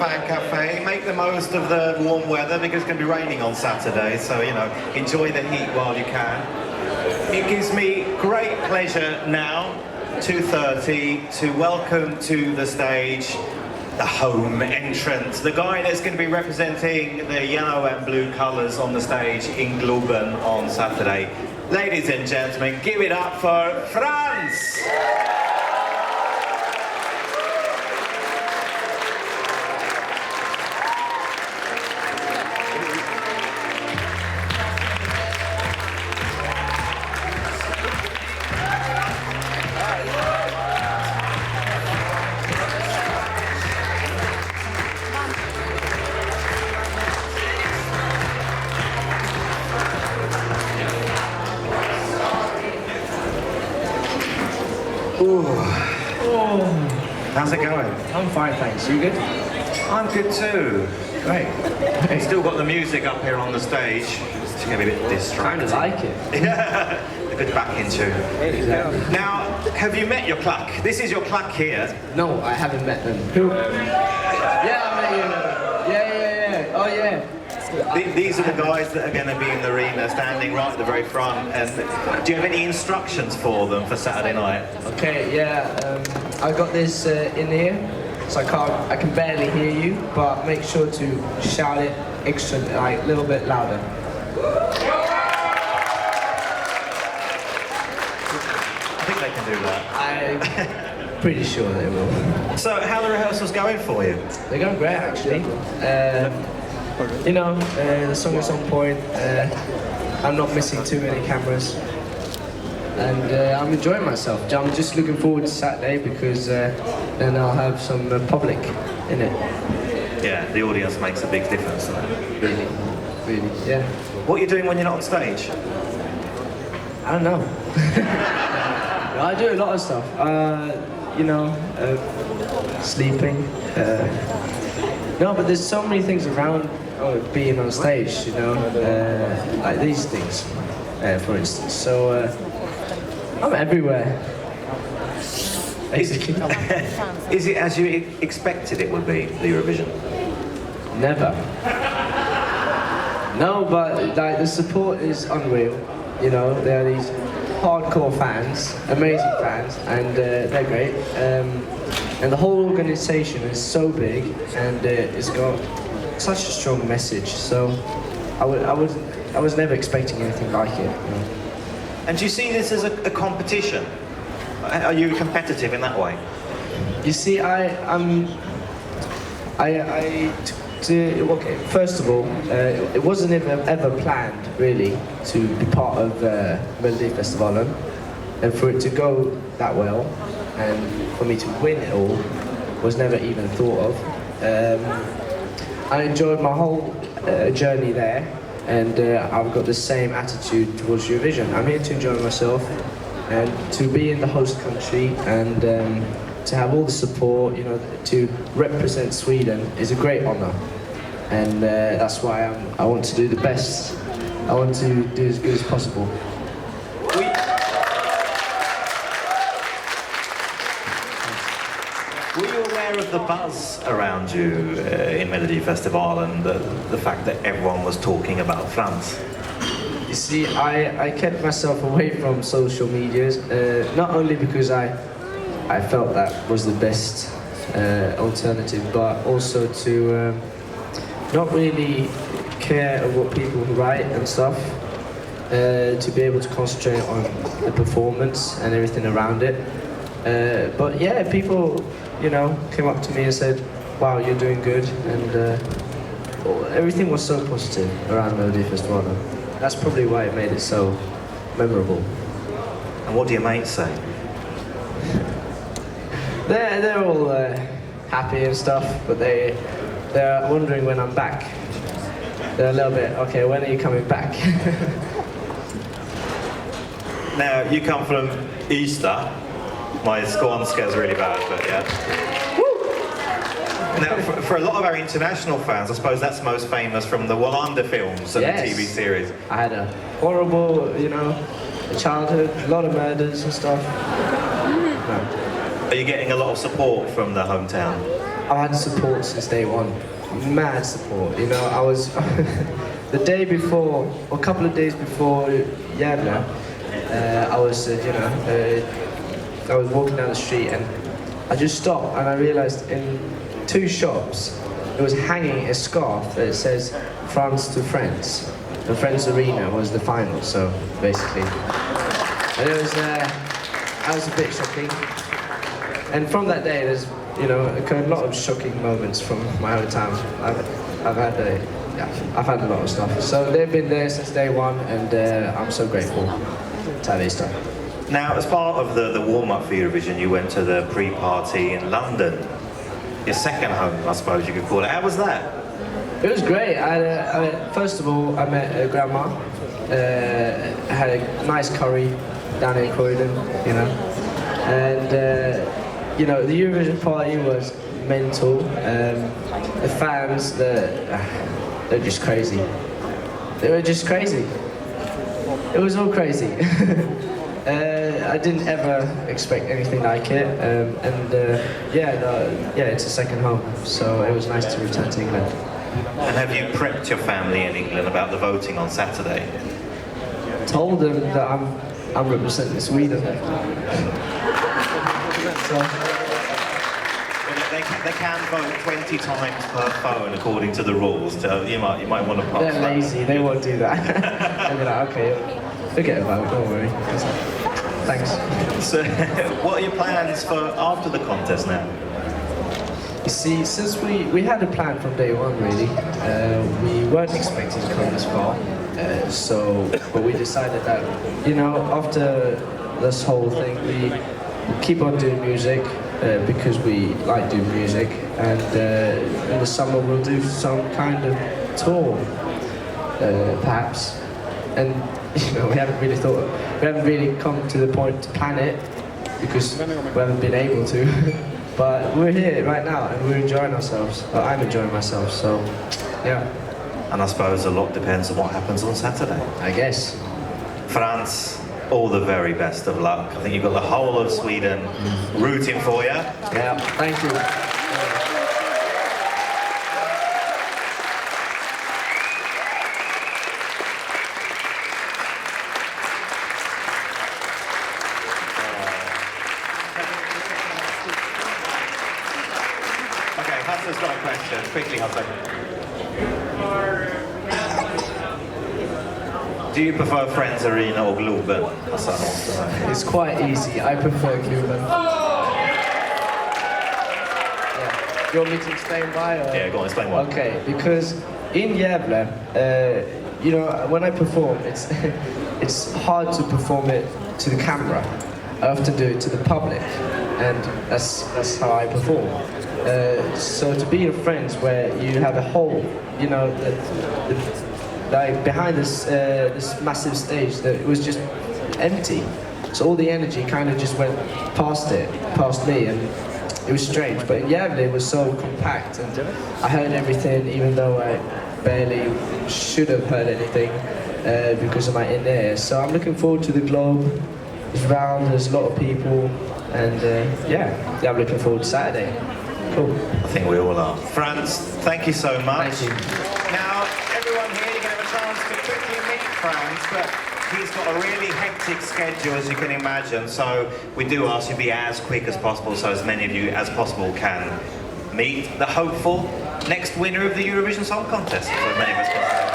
fan cafe. Make the most of the warm weather because it's going to be raining on Saturday, so, you know, enjoy the heat while you can. It gives me great pleasure now, 2:30, to welcome to the stage the home entrant, the guy that's going to be representing the yellow and blue colours on the stage in Globen on Saturday. Ladies and gentlemen, give it up for Frans! How's it going? I'm fine, thanks. You good? I'm good too. Great. We've still got the music up here on the stage. It's going to be a bit distracting. Kind of like it. Yeah, a good backing tune. Exactly. Now, have you met your claque? This is your claque here. No, I haven't met them. Who? Yeah, I met you. Yeah. Oh, yeah. These are the guys that are going to be in the arena, standing right at the very front. And do you have any instructions for them for Saturday night? Okay, yeah. I got this in here, so I can barely hear you, but make sure to shout it extra, like a little bit louder. I think they can do that. I'm pretty sure they will. So, how are the rehearsals going for you? They're going great, actually. You know, the song is on point. I'm not missing too many cameras. And I'm enjoying myself. I'm just looking forward to Saturday because then I'll have some public in it. Yeah, the audience makes a big difference. Really, yeah. What are you doing when you're not on stage? I don't know. I do a lot of stuff. You know, sleeping. No, but there's so many things around being on stage, you know, like these things, for instance. So I'm everywhere, basically. Is it as you expected it would be, the Eurovision? Never. No, but like the support is unreal. You know, there are these hardcore fans, amazing fans, and they're great. And the whole organisation is so big, and it's got such a strong message. So I was never expecting anything like it. You know? And do you see this as a competition? Are you competitive in that way? You see, okay, first of all, it wasn't ever planned, really, to be part of Melodifestivalen, and for it to go that well, and for me to win it all, was never even thought of. I enjoyed my whole journey there, and I've got the same attitude towards Eurovision. I'm here to enjoy myself, and to be in the host country, and to have all the support, you know, to represent Sweden is a great honour. And that's why I want to do the best. I want to do as good as possible. Were you aware of the buzz around you in Melodifestivalen and the fact that everyone was talking about Frans? You see, I kept myself away from social medias, not only because I felt that was the best alternative, but also to not really care of what people write and stuff, to be able to concentrate on the performance and everything around it. But yeah, people, you know, came up to me and said, wow, you're doing good, and everything was so positive around Melodifestivalen. That's probably why it made it so memorable. And what do your mates say? They're all happy and stuff, but they're wondering when I'm back. They're a little bit, okay, when are you coming back? Now, you come from Easter. My Skånska is really bad, but yeah. Now, for a lot of our international fans, I suppose that's most famous from the Wallander films and Yes. the TV series. I had a horrible, you know, childhood, a lot of murders and stuff. No. Are you getting a lot of support from the hometown? I've had support since day one. Mad support, you know. I was the day before, or a couple of days before Yavna, I was, I was walking down the street and I just stopped and I realised in 2 shops it was hanging a scarf that says "France to Friends." The Friends Arena was the final, so basically, and it was that was a bit shocking. And from that day, there's occurred a lot of shocking moments from my own time. I've had a lot of stuff. So they've been there since day one, and I'm so grateful to have this done. Now, as part of the warm-up for Eurovision, you went to the pre-party in London. Your second home, I suppose you could call it. How was that? It was great. First of all, I met Grandma. I had a nice curry down in Croydon, and the Eurovision party was mental. The fans, they're just crazy. They were just crazy. It was all crazy. I didn't ever expect anything like it, it's a second home, so it was nice to return to England. And have you prepped your family in England about the voting on Saturday? Told them that I'm representing Sweden. So, they can vote 20 times per phone according to the rules. So you might want to pass. They're lazy. They won't do that. They'll be like, okay, forget about it. Don't worry. Thanks. So, what are your plans for after the contest now? You see, since we had a plan from day one, really, we weren't expecting to come this far. But we decided that, after this whole thing, we keep on doing music because we like doing music, and in the summer we'll do some kind of tour, perhaps. And we haven't really come to the point to plan it because we haven't been able to. But we're here right now and we're enjoying ourselves. Well, I'm enjoying myself, so yeah. And I suppose a lot depends on what happens on Saturday. I guess. Frans, all the very best of luck. I think you've got the whole of Sweden rooting for you. Yeah, thank you. Okay, Hassan's got a question. Quickly, Hassan. Do you prefer Friends Arena or Globen? Hassan wants to know. It's quite easy. I prefer Cuban. Yeah. You want me to explain why? Or? Yeah, go on, explain why. Okay, because in Gävle, when I perform, it's hard to perform it to the camera. I often do it to the public, and that's how I perform. So to be in Friends, where you have a whole, like behind this massive stage, that it was just empty. So all the energy kind of just went past me, and it was strange. But in Gävle it was so compact, and I heard everything, even though I barely should have heard anything because of my in-ear. So I'm looking forward to the Globe. It's round, there's a lot of people, and I'm looking forward to Saturday. Cool. I think we all are. Frans, thank you so much. Thank you. Now, everyone here, you're going to have a chance to quickly meet Frans, but he's got a really hectic schedule, as you can imagine, so we do ask you to be as quick as possible so as many of you as possible can meet the hopeful next winner of the Eurovision Song Contest, so many of us can say.